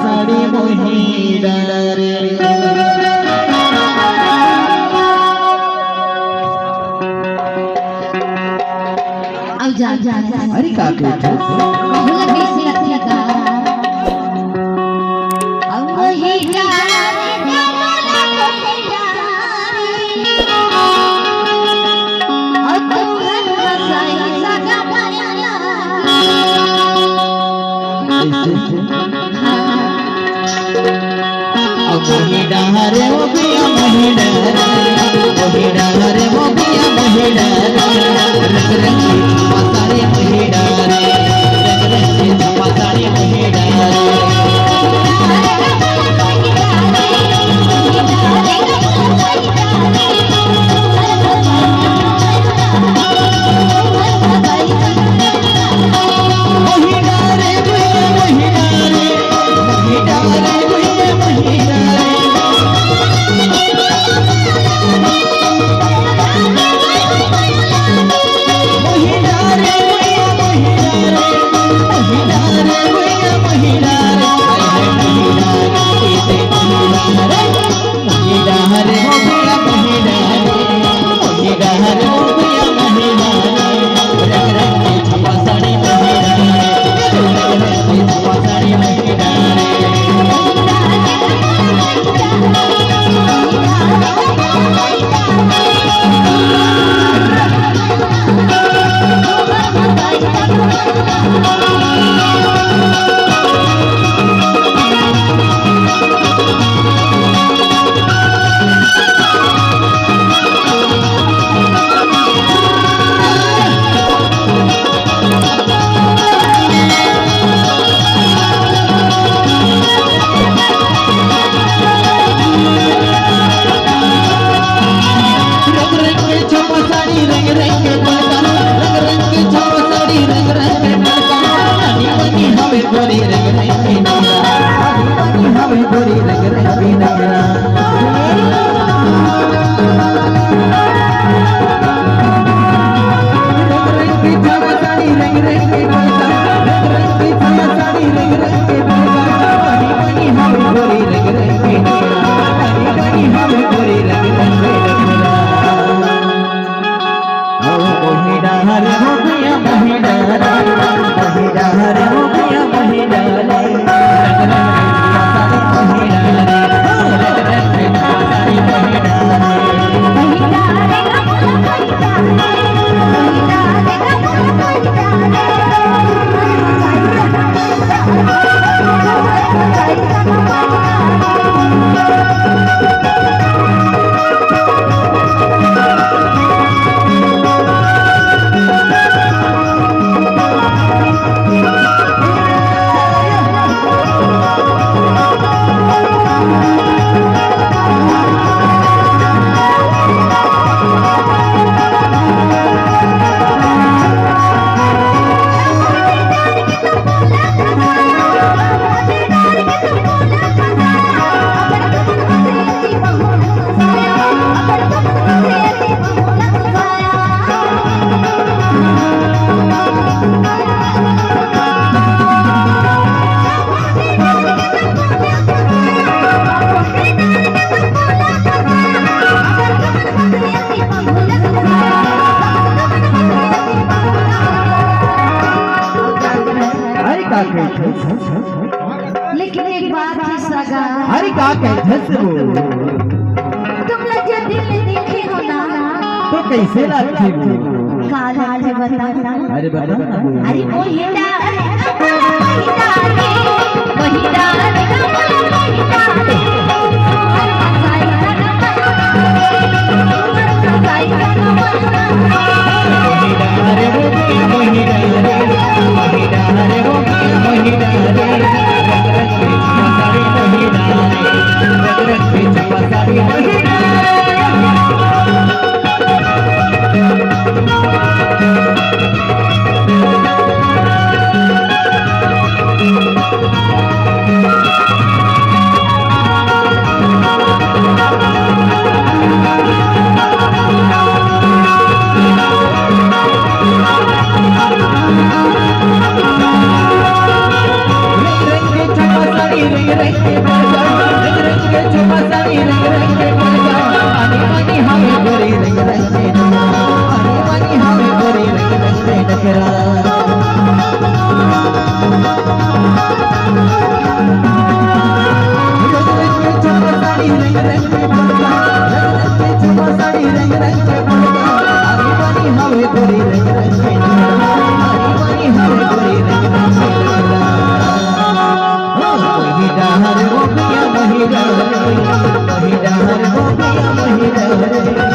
साड़ी मोहिड़ा रे अब जा जा अरे का के भूल कैसे लगेगा अब वही जा मोहिड़ा रे वो पिया मोहिड़ा रे वो पिया मोहिड़ा रंग रंगी मसाले मोहिड़ा रे रंग रंगी मसाले मोहिड़ा लेकिन एक बात है सगा, अरे का कहत हो तुम लोग जो दिल में देखे हो ना तो कैसे लगती हो काला है बता। अरे बता अरे मोहिड़ा के बरसा रंग रंग के चुमा साड़ी रंग रंग के बरसा पानी पानी हमें गोरी रंग रंग के नखरा पानी पानी हमें गोरी रंग रंग के नखरा रंग रंग के बरसा रंग रंग के चुमा साड़ी रंग रंग के बरसा पानी पानी हमें गोरी रंग रंग के नखरा पानी पानी हमें गोरी रंग रंग के नखरा महिला हर वो पिया महिला महिला हर वो पिया महिला